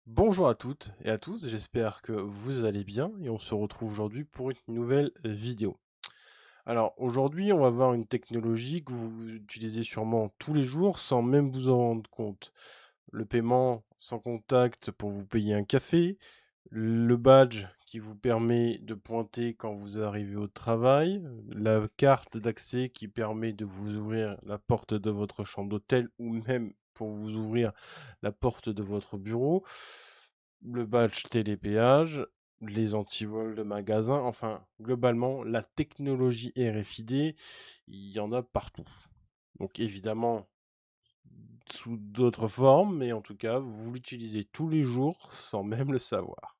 Bonjour à toutes et à tous, j'espère que vous allez bien et on se retrouve aujourd'hui pour une nouvelle vidéo. Alors aujourd'hui, on va voir une technologie que vous utilisez sûrement tous les jours sans même vous en rendre compte. Le paiement sans contact pour vous payer un café, le badge qui vous permet de pointer quand vous arrivez au travail, la carte d'accès qui permet de vous ouvrir la porte de votre chambre d'hôtel ou même pour vous ouvrir la porte de votre bureau, le badge télépéage, les antivols de magasins, enfin globalement la technologie RFID, il y en a partout. Donc évidemment sous d'autres formes, mais en tout cas vous l'utilisez tous les jours sans même le savoir.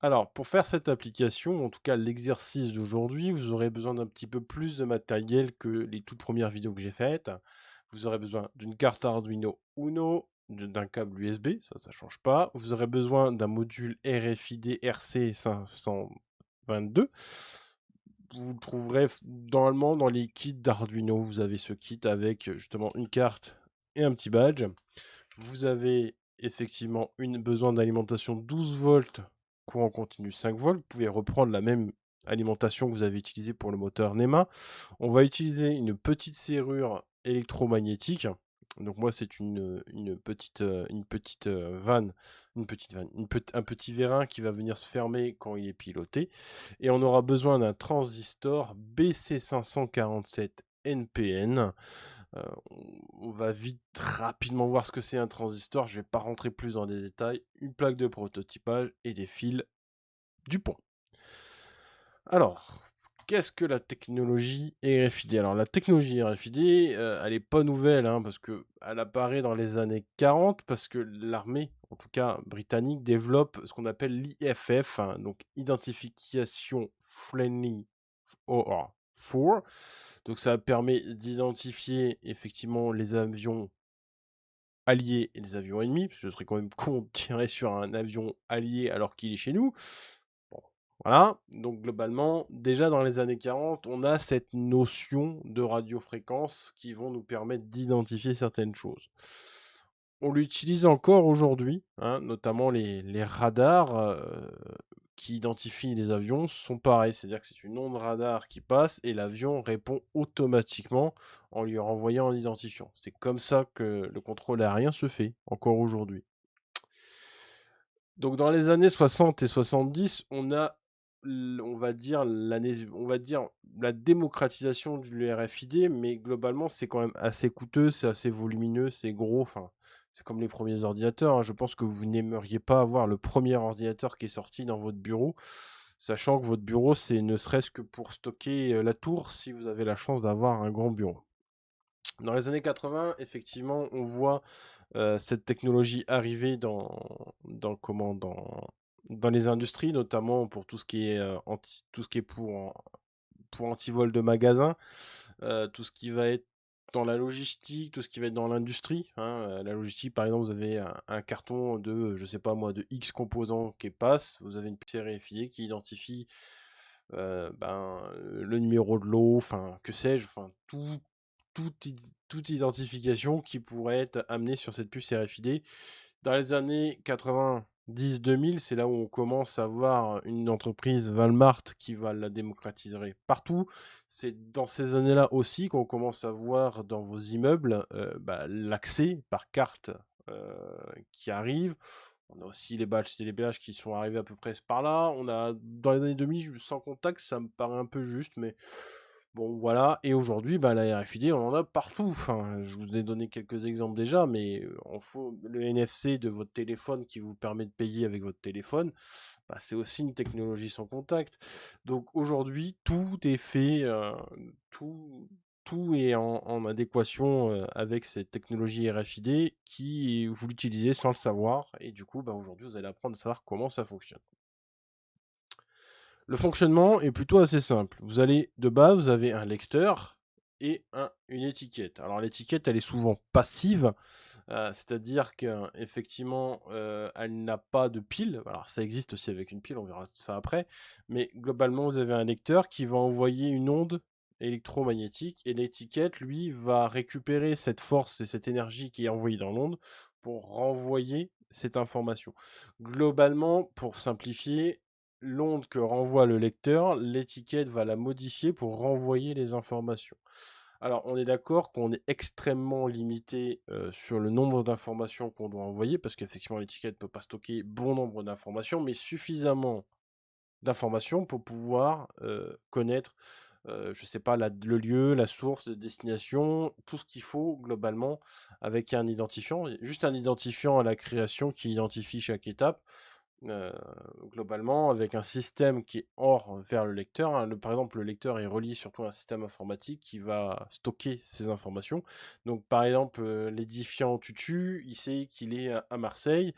Alors, pour faire cette application, en tout cas l'exercice d'aujourd'hui, vous aurez besoin d'un petit peu plus de matériel que les toutes premières vidéos que j'ai faites. Vous aurez besoin d'une carte Arduino Uno, d'un câble USB, ça change pas. Vous aurez besoin d'un module RFID RC522. Vous le trouverez normalement dans les kits d'Arduino. Vous avez ce kit avec justement une carte et un petit badge. Vous avez effectivement besoin d'alimentation 12 volts, courant continu 5 volts. Vous pouvez reprendre la même alimentation que vous avez utilisée pour le moteur NEMA. On va utiliser une petite serrure électromagnétique. Donc moi, c'est une petite vanne, un petit vérin qui va venir se fermer quand il est piloté. Et on aura besoin d'un transistor BC547 NPN. On va vite, rapidement voir ce que c'est un transistor. Je ne vais pas rentrer plus dans les détails. Une plaque de prototypage et des fils du pont. Alors, qu'est-ce que la technologie RFID? Alors, la technologie RFID, elle n'est pas nouvelle, hein, parce qu'elle apparaît dans les années 40, parce que l'armée, en tout cas britannique, développe ce qu'on appelle l'IFF, hein, donc Identification Friendly or 4. Donc, ça permet d'identifier effectivement les avions alliés et les avions ennemis, parce que ce serait quand même con de tirer sur un avion allié alors qu'il est chez nous. Bon, voilà, donc globalement, déjà dans les années 40, on a cette notion de radiofréquence qui vont nous permettre d'identifier certaines choses. On l'utilise encore aujourd'hui, hein, notamment les radars qui identifient les avions sont pareils, c'est-à-dire que c'est une onde radar qui passe et l'avion répond automatiquement en lui renvoyant un identifiant. C'est comme ça que le contrôle aérien se fait, encore aujourd'hui. Donc dans les années 60 et 70, on a, on va dire la démocratisation du RFID, mais globalement, c'est quand même assez coûteux, c'est assez volumineux, c'est gros, enfin, c'est comme les premiers ordinateurs, hein. Je pense que vous n'aimeriez pas avoir le premier ordinateur qui est sorti dans votre bureau, sachant que votre bureau, c'est ne serait-ce que pour stocker, la tour, si vous avez la chance d'avoir un grand bureau. Dans les années 80, effectivement, on voit cette technologie arriver dans les industries, notamment pour tout ce qui est, tout ce qui est pour antivol de magasin, tout ce qui va être dans la logistique, tout ce qui va être dans l'industrie, hein. La logistique, par exemple, vous avez un carton de, je sais pas moi, de X composants qui passe, vous avez une petite RFID qui identifie le numéro de l'eau, enfin, que sais-je, enfin, toute identification qui pourrait être amenée sur cette puce RFID. Dans les années 90-2000, c'est là où on commence à voir une entreprise Walmart qui va la démocratiser partout. C'est dans ces années-là aussi qu'on commence à voir dans vos immeubles l'accès par carte euh, qui arrive. On a aussi les badges télépéage qui sont arrivés à peu près par là. On a dans les années 2000, sans contact, ça me paraît un peu juste, mais bon, voilà. Et aujourd'hui, la RFID, on en a partout. Enfin, je vous ai donné quelques exemples déjà, mais le NFC de votre téléphone qui vous permet de payer avec votre téléphone, c'est aussi une technologie sans contact. Donc aujourd'hui, tout est fait, tout, tout est en adéquation avec cette technologie RFID qui vous l'utilisez sans le savoir. Et du coup, aujourd'hui, vous allez apprendre à savoir comment ça fonctionne. Le fonctionnement est plutôt assez simple. De base, vous avez un lecteur et une étiquette. Alors l'étiquette, elle est souvent passive, c'est-à-dire qu'effectivement, elle n'a pas de pile. Alors ça existe aussi avec une pile, on verra ça après. Mais globalement, vous avez un lecteur qui va envoyer une onde électromagnétique et l'étiquette, lui, va récupérer cette force et cette énergie qui est envoyée dans l'onde pour renvoyer cette information. Globalement, pour simplifier, l'onde que renvoie le lecteur, l'étiquette va la modifier pour renvoyer les informations. Alors, on est d'accord qu'on est extrêmement limité sur le nombre d'informations qu'on doit envoyer, parce qu'effectivement, l'étiquette ne peut pas stocker bon nombre d'informations, mais suffisamment d'informations pour pouvoir connaître, je sais pas, le lieu, la source de destination, tout ce qu'il faut globalement avec un identifiant. Juste un identifiant à la création qui identifie chaque étape. Heu, Globalement, avec un système qui est hors vers le lecteur, hein. Par exemple, le lecteur est relié surtout à un système informatique qui va stocker ces informations. Donc par exemple, l'édifiant Tutu, il sait qu'il est à Marseille,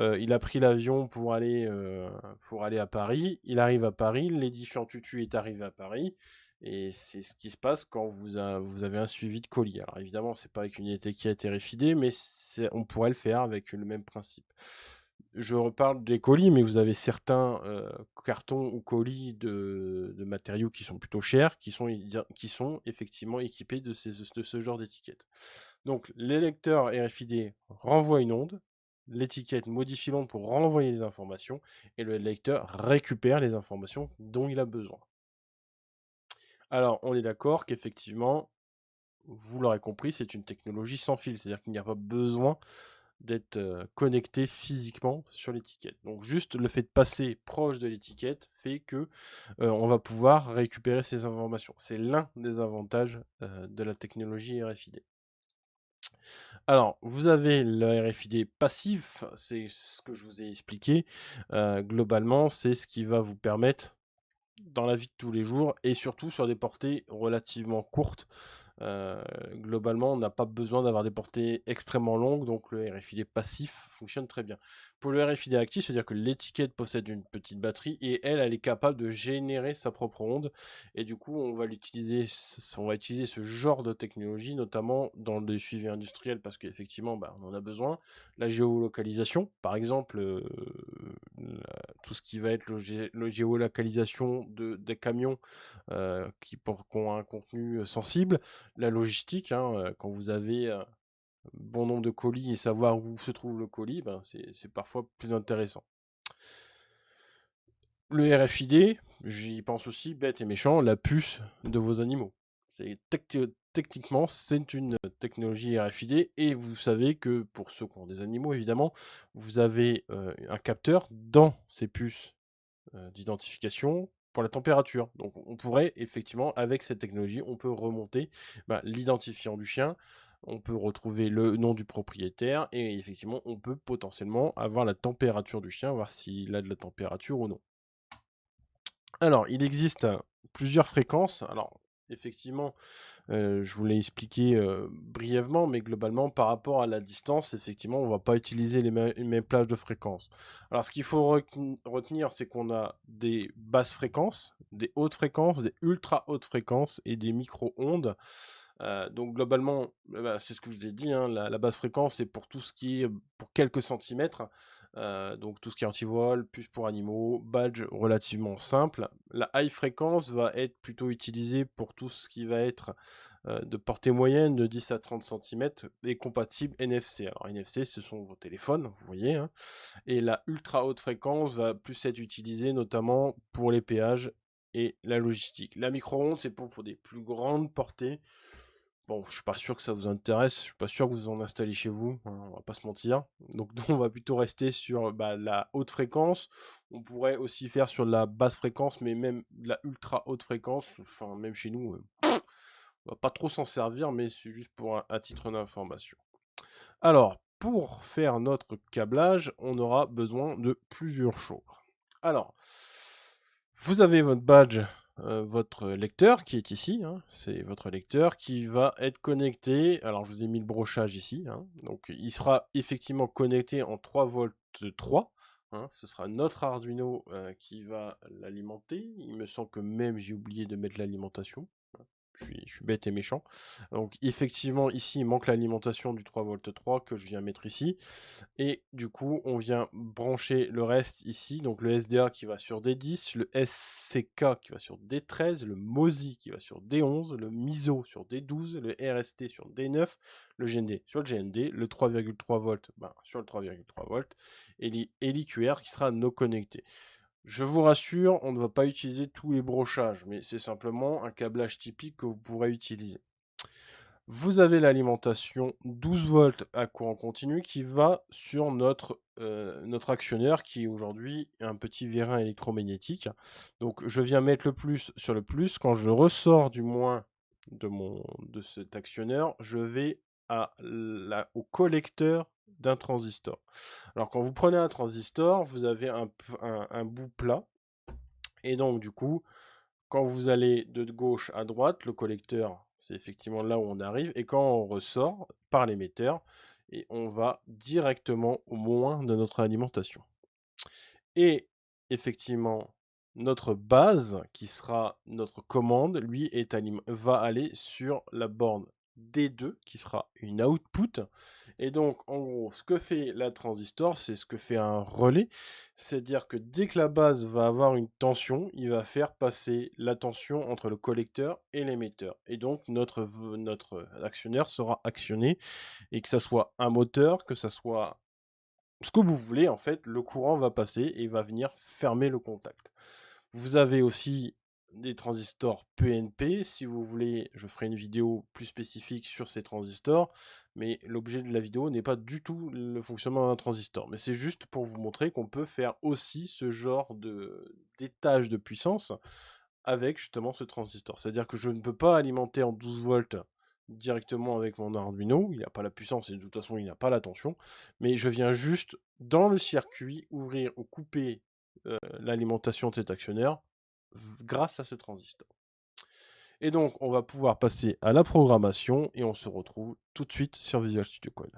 il a pris l'avion pour aller à Paris. Il arrive à Paris, l'édifiant Tutu est arrivé à Paris et c'est ce qui se passe quand vous avez un suivi de colis. Alors évidemment, c'est pas avec une étiquette RFID, mais on pourrait le faire avec le même principe. Je reparle des colis, mais vous avez certains cartons ou colis de matériaux qui sont plutôt chers, qui sont effectivement équipés de ce genre d'étiquette. Donc, les lecteurs RFID renvoient une onde, l'étiquette modifie l'onde pour renvoyer les informations, et le lecteur récupère les informations dont il a besoin. Alors, on est d'accord qu'effectivement, vous l'aurez compris, c'est une technologie sans fil, c'est-à-dire qu'il n'y a pas besoin d'être connecté physiquement sur l'étiquette. Donc juste le fait de passer proche de l'étiquette fait que on va pouvoir récupérer ces informations. C'est l'un des avantages de la technologie RFID. Alors, vous avez le RFID passif, c'est ce que je vous ai expliqué. Globalement, c'est ce qui va vous permettre dans la vie de tous les jours et surtout sur des portées relativement courtes. Heu, Globalement, on n'a pas besoin d'avoir des portées extrêmement longues, donc le RFID passif fonctionne très bien. Pour le RFID actif, c'est-à-dire que l'étiquette possède une petite batterie et elle est capable de générer sa propre onde et du coup, on va utiliser ce genre de technologie, notamment dans le suivi industriel parce qu'effectivement, bah, on en a besoin. La géolocalisation, par exemple, tout ce qui va être le géolocalisation des camions, qui ont un contenu sensible. La logistique, hein, quand vous avez bon nombre de colis et savoir où se trouve le colis, ben, c'est parfois plus intéressant. Le RFID, j'y pense aussi, bête et méchant, la puce de vos animaux. Techniquement, c'est une technologie RFID et vous savez que pour ceux qui ont des animaux, évidemment, vous avez un capteur dans ces puces d'identification pour la température. Donc on pourrait effectivement, avec cette technologie, on peut remonter l'identifiant du chien, on peut retrouver le nom du propriétaire et effectivement, on peut potentiellement avoir la température du chien, voir s'il a de la température ou non. Alors, il existe plusieurs fréquences. Alors, effectivement, je vous l'ai expliqué brièvement, mais globalement, par rapport à la distance, effectivement, on ne va pas utiliser les mêmes plages de fréquences. Alors, ce qu'il faut retenir, c'est qu'on a des basses fréquences, des hautes fréquences, des ultra hautes fréquences et des micro-ondes. Donc, globalement, c'est ce que je vous ai dit, hein, la basse fréquence, c'est pour tout ce qui est pour quelques centimètres. Donc, tout ce qui est antivol, puce pour animaux, badge relativement simple. La high fréquence va être plutôt utilisée pour tout ce qui va être de portée moyenne de 10 à 30 centimètres et compatible NFC. Alors NFC, ce sont vos téléphones, vous voyez, hein. Et la ultra haute fréquence va plus être utilisée notamment pour les péages et la logistique. La micro-ondes, c'est pour des plus grandes portées. Bon, je suis pas sûr que ça vous intéresse, je suis pas sûr que vous en installez chez vous, hein, on va pas se mentir. Donc on va plutôt rester sur la haute fréquence. On pourrait aussi faire sur la basse fréquence, mais même la ultra haute fréquence, enfin même chez nous, on va pas trop s'en servir, mais c'est juste pour un titre d'information. Alors, pour faire notre câblage, on aura besoin de plusieurs choses. Alors, vous avez votre badge, votre lecteur qui est ici, hein, c'est votre lecteur qui va être connecté. Alors, je vous ai mis le brochage ici, hein, donc il sera effectivement connecté en 3 volts 3. Hein, ce sera notre Arduino qui va l'alimenter. Il me semble que même j'ai oublié de mettre l'alimentation. Je suis bête et méchant. Donc effectivement, ici, il manque l'alimentation du 3 V 3 que je viens mettre ici. Et du coup, on vient brancher le reste ici. Donc le SDA qui va sur D10, le SCK qui va sur D13, le MOSI qui va sur D11, le MISO sur D12, le RST sur D9, le GND sur le GND, le 3,3 V sur le 3,3 V et l'IQR qui sera no connecté. Je vous rassure, on ne va pas utiliser tous les brochages, mais c'est simplement un câblage typique que vous pourrez utiliser. Vous avez l'alimentation 12 volts à courant continu qui va sur notre actionneur qui est aujourd'hui un petit vérin électromagnétique. Donc je viens mettre le plus sur le plus. Quand je ressors du moins de cet actionneur, je vais au collecteur d'un transistor. Alors quand vous prenez un transistor, vous avez un bout plat. Et donc du coup, quand vous allez de gauche à droite, le collecteur, c'est effectivement là où on arrive. Et quand on ressort par l'émetteur, et on va directement au moins de notre alimentation. Et effectivement, notre base, qui sera notre commande, lui, va aller sur la borne D2, qui sera une output. Et donc, en gros, ce que fait la transistor, c'est ce que fait un relais. C'est-à-dire que dès que la base va avoir une tension, il va faire passer la tension entre le collecteur et l'émetteur. Et donc, notre actionnaire sera actionné. Et que ça soit un moteur, que ça soit ce que vous voulez, en fait, le courant va passer et va venir fermer le contact. Vous avez aussi des transistors PNP. Si vous voulez, je ferai une vidéo plus spécifique sur ces transistors, mais l'objet de la vidéo n'est pas du tout le fonctionnement d'un transistor. Mais c'est juste pour vous montrer qu'on peut faire aussi ce genre d'étage de puissance avec justement ce transistor. C'est-à-dire que je ne peux pas alimenter en 12 volts directement avec mon Arduino, il n'a pas la puissance et de toute façon il n'a pas la tension, mais je viens juste dans le circuit ouvrir ou couper l'alimentation de cet actionnaire grâce à ce transistor. Et donc on va pouvoir passer à la programmation et on se retrouve tout de suite sur Visual Studio Code.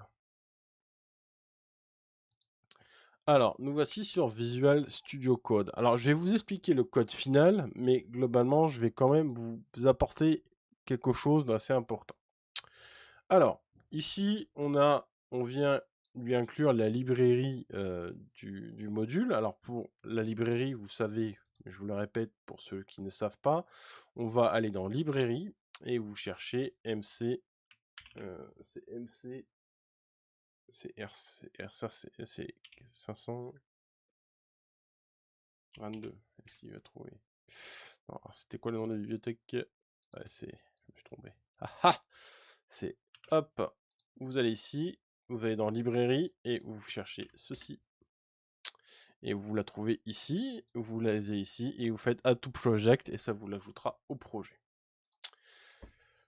Alors, nous voici sur Visual Studio Code. Alors, je vais vous expliquer le code final, mais globalement, je vais quand même vous apporter quelque chose d'assez important. Alors, ici, on vient lui inclure la librairie du module. Alors, pour la librairie, vous savez, je vous le répète pour ceux qui ne savent pas, on va aller dans librairie et vous cherchez MC, c'est MC, c'est RC, c'est 522. Est-ce qu'il va trouver? Non, c'était quoi le nom de la bibliothèque? Ouais, je me suis trompé. Ah ah! C'est hop, vous allez ici, vous allez dans librairie et vous cherchez ceci. Et vous la trouvez ici, vous l'avez ici et vous faites Add to Project et ça vous l'ajoutera au projet.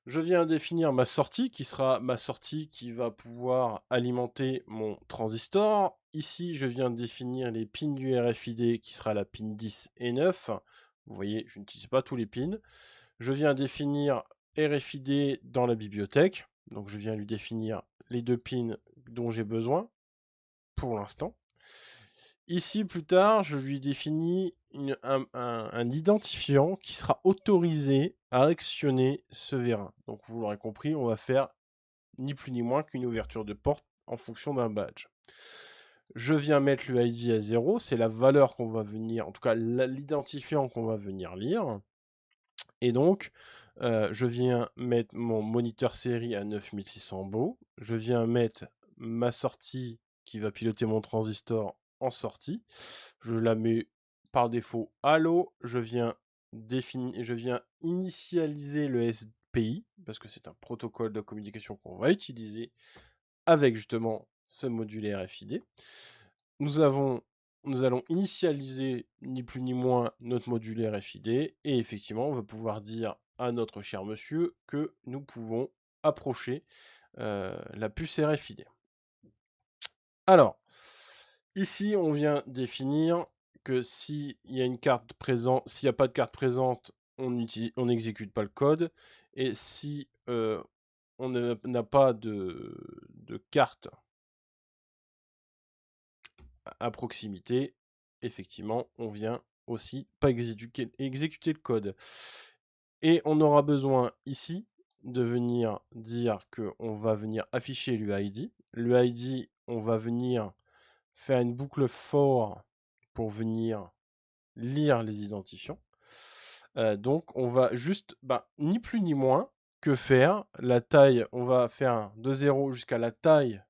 Je viens définir ma sortie qui sera ma sortie qui va pouvoir alimenter mon transistor. Ici, je viens définir les pins du RFID qui sera la pin 10 et 9. Vous voyez, je n'utilise pas tous les pins. Je viens définir RFID dans la bibliothèque. Donc, je viens lui définir les deux pins dont j'ai besoin pour l'instant. Ici, plus tard, je lui définis un identifiant qui sera autorisé à actionner ce vérin. Donc, vous l'aurez compris, on va faire ni plus ni moins qu'une ouverture de porte en fonction d'un badge. Je viens mettre le ID à 0, c'est la valeur qu'on va venir, en tout cas l'identifiant qu'on va venir lire. Et donc, je viens mettre mon moniteur série à 9600 baux. Je viens mettre ma sortie qui va piloter mon transistor en sortie. Je la mets par défaut à l'eau. Je viens initialiser le SPI parce que c'est un protocole de communication qu'on va utiliser avec justement ce module RFID. Nous allons initialiser ni plus ni moins notre module RFID et effectivement, on va pouvoir dire à notre cher monsieur que nous pouvons approcher la puce RFID. Alors, ici, on vient définir que s'il y a une carte présente, s'il n'y a pas de carte présente, on n'exécute pas le code. Et si on n'a pas de carte à proximité, effectivement, on vient aussi pas exécuter le code. Et on aura besoin ici de venir dire qu'on va venir afficher l'UID. L'UID, on va venir faire une boucle for pour venir lire les identifiants. Donc on va juste, ni plus ni moins que faire la taille, on va faire de 0 jusqu'à la taille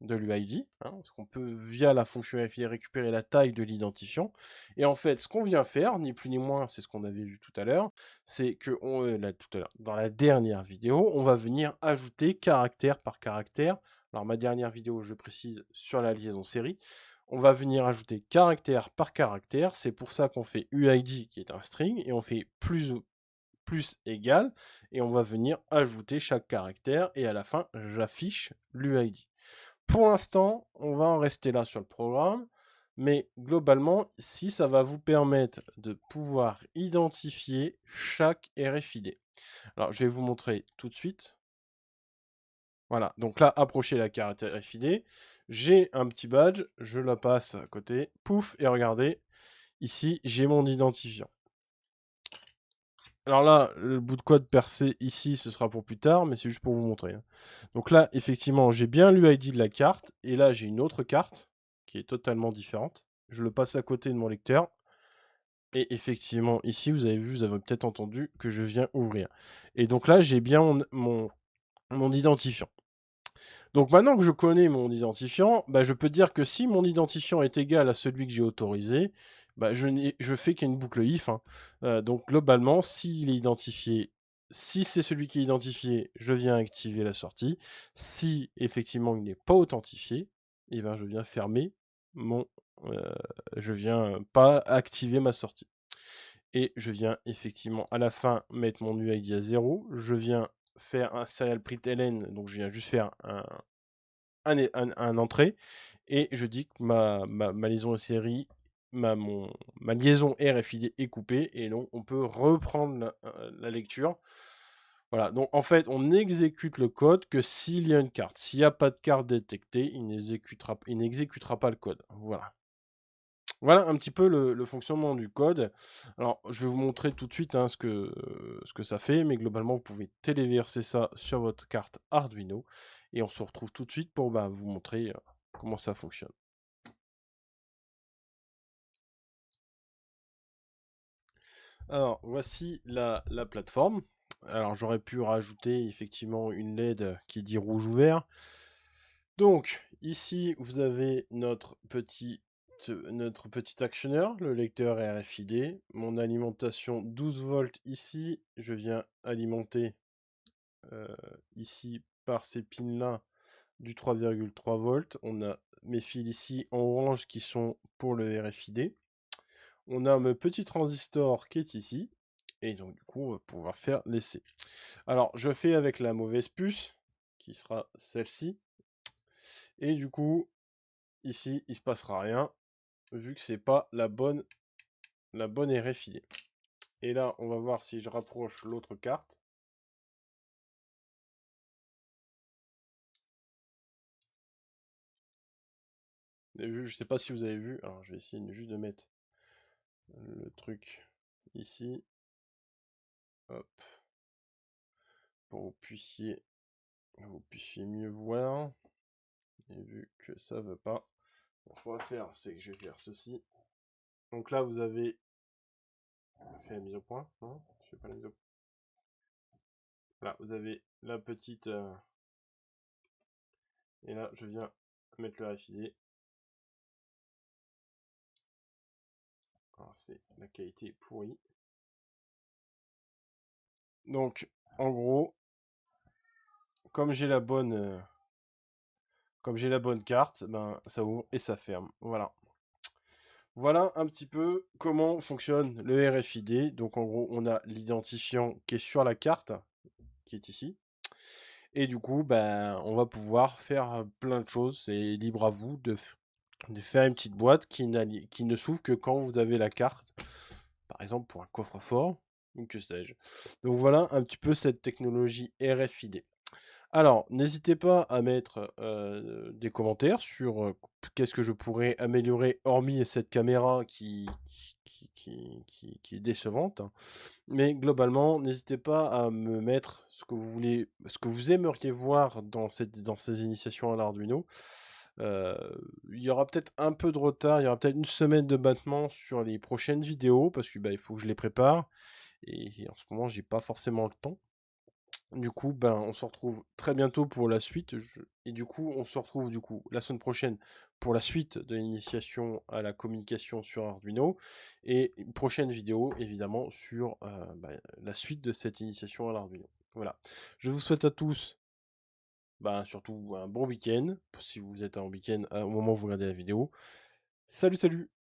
de l'UID, parce qu'on peut, via la fonction RFID, récupérer la taille de l'identifiant. Et en fait, ce qu'on vient faire, ni plus ni moins, c'est ce qu'on avait vu tout à l'heure, c'est que, tout à l'heure, dans la dernière vidéo, on va venir ajouter caractère par caractère. Alors, ma dernière vidéo, je précise, sur la liaison série, on va venir ajouter caractère par caractère. C'est pour ça qu'on fait UID, qui est un string, et on fait plus égal, et on va venir ajouter chaque caractère, et à la fin, j'affiche l'UID. Pour l'instant, on va en rester là sur le programme, mais globalement, si ça va vous permettre de pouvoir identifier chaque RFID. Alors, je vais vous montrer tout de suite. Voilà, donc là, approchez la carte RFID. J'ai un petit badge, je la passe à côté, pouf, et regardez, ici, j'ai mon identifiant. Alors là, le bout de code percé ici, ce sera pour plus tard, mais c'est juste pour vous montrer. Donc là, effectivement, j'ai bien l'UID de la carte, et là, j'ai une autre carte qui est totalement différente. Je le passe à côté de mon lecteur, et effectivement, ici, vous avez vu, vous avez peut-être entendu que je viens ouvrir. Et donc là, j'ai bien mon identifiant. Donc maintenant que je connais mon identifiant, je peux dire que si mon identifiant est égal à celui que j'ai autorisé, je fais qu'une boucle if. Donc globalement, s'il est identifié, si c'est celui qui est identifié, je viens activer la sortie. Si effectivement il n'est pas authentifié, je viens fermer je viens pas activer ma sortie. Et je viens effectivement à la fin mettre mon UID à 0. Je viens faire un serial println, donc je viens juste faire un entrée, et je dis que ma liaison série, ma liaison RFID est coupée, et donc on peut reprendre la lecture. Voilà, donc en fait, on n'exécute le code que s'il y a une carte. S'il n'y a pas de carte détectée, il n'exécutera pas le code. Voilà. Voilà un petit peu le fonctionnement du code. Alors, je vais vous montrer tout de suite ce que ça fait, mais globalement, vous pouvez téléverser ça sur votre carte Arduino, et on se retrouve tout de suite pour vous montrer comment ça fonctionne. Alors, voici la plateforme. Alors, j'aurais pu rajouter effectivement une LED qui dit rouge ou vert. Donc, ici, vous avez notre petit actionneur, le lecteur RFID. Mon alimentation 12 volts ici. Je viens alimenter ici par ces pins-là du 3,3 volts. On a mes fils ici en orange qui sont pour le RFID. On a mon petit transistor qui est ici. Et donc, du coup, on va pouvoir faire l'essai. Alors, je fais avec la mauvaise puce, qui sera celle-ci. Et du coup, ici, il ne se passera rien, vu que c'est pas la bonne RFID. Et là, on va voir si je rapproche l'autre carte. Vous avez vu, je sais pas si vous avez vu. Alors, je vais essayer juste de mettre le truc ici. Hop. Pour que vous puissiez mieux voir. Et vu que ça veut pas, ce qu'on va faire, c'est que je vais faire ceci. Donc là, vous avez fait la mise au point. Non, je fais pas la mise au point. Là, vous avez la petite. Et là, je viens mettre le RFID. Alors, c'est la qualité pourrie. Donc, en gros, comme j'ai la bonne carte, ça ouvre et ça ferme. Voilà. Voilà un petit peu comment fonctionne le RFID. Donc, en gros, on a l'identifiant qui est sur la carte, qui est ici. Et du coup, on va pouvoir faire plein de choses. C'est libre à vous de faire une petite boîte qui ne s'ouvre que quand vous avez la carte. Par exemple, pour un coffre-fort, ou que sais-je. Donc voilà un petit peu cette technologie RFID. Alors, n'hésitez pas à mettre des commentaires sur qu'est-ce que je pourrais améliorer, hormis cette caméra qui qui est décevante, hein. Mais globalement, n'hésitez pas à me mettre ce que vous voulez, ce que vous aimeriez voir dans ces initiations à l'Arduino. Euh, il y aura peut-être un peu de retard, il y aura peut-être une semaine de battement sur les prochaines vidéos, parce que bah, il faut que je les prépare. Et en ce moment, j'ai pas forcément le temps. Du coup, ben, on se retrouve très bientôt pour la suite. Et du coup, on se retrouve du coup la semaine prochaine pour la suite de l'initiation à la communication sur Arduino. Et une prochaine vidéo, évidemment, sur la suite de cette initiation à l'Arduino. Voilà. Je vous souhaite à tous, ben, surtout un bon week-end, si vous êtes en week-end au moment où vous regardez la vidéo. Salut, salut!